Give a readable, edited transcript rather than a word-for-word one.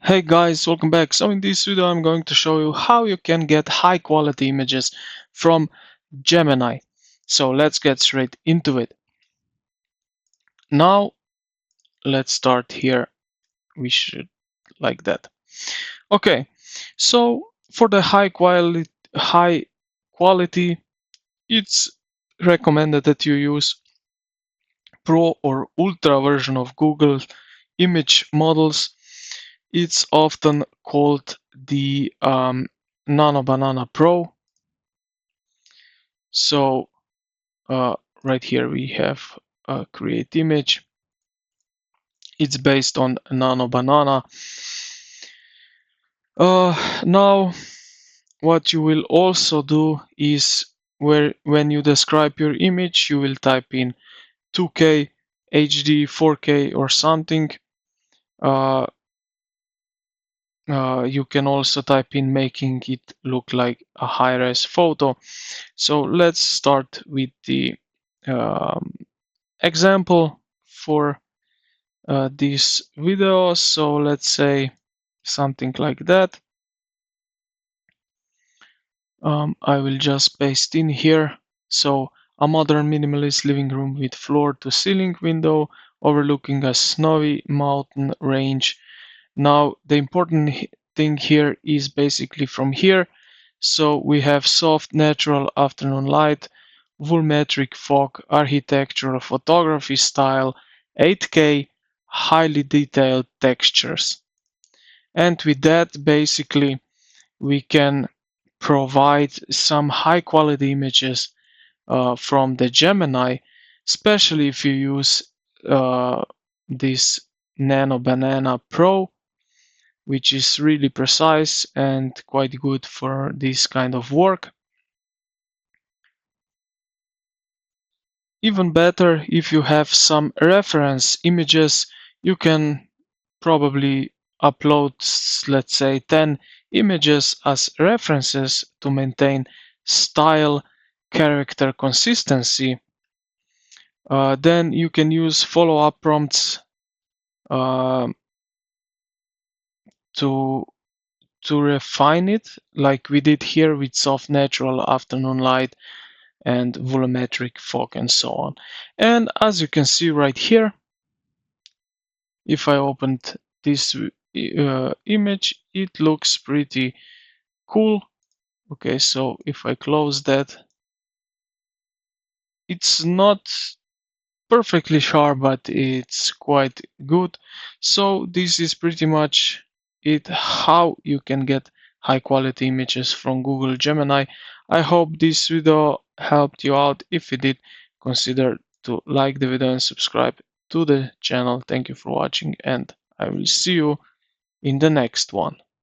Hey guys, welcome back. So in this video I'm going to show you how you can get high quality images from Gemini. So let's get straight into it. Now let's start here. We should like that. Okay, so for the high quality, it's recommended that you use Pro or Ultra version of Google image models. It's often called the Nano Banana Pro. So right here we have a create image. It's based on Nano Banana. Now what you will also do is when you describe your image, you will type in 2K, HD, 4K or something. Uh, you can also type in making it look like a high-res photo. So let's start with the example for this video. So let's say something like that. I will just paste in here. So a modern minimalist living room with floor to ceiling window overlooking a snowy mountain range. Now the important thing here is basically from here. So we have soft natural afternoon light, volumetric fog, architectural photography style, 8K, highly detailed textures. And with that, basically, we can provide some high quality images from the Gemini, especially if you use this Nano Banana Pro, which is really precise and quite good for this kind of work. Even better, if you have some reference images, you can probably upload, let's say, 10 images as references to maintain style, character consistency. Then you can use follow-up prompts uh, to refine it, like we did here with soft natural afternoon light and volumetric fog and so on. And as you can see right here, if I opened this image, it looks pretty cool. Okay, so if I close that, it's not perfectly sharp, but it's quite good. So this is pretty much it, how you can get high quality images from Google Gemini. I hope this video helped you out. If it did, consider to like the video and subscribe to the channel. Thank you for watching, and I will see you in the next one.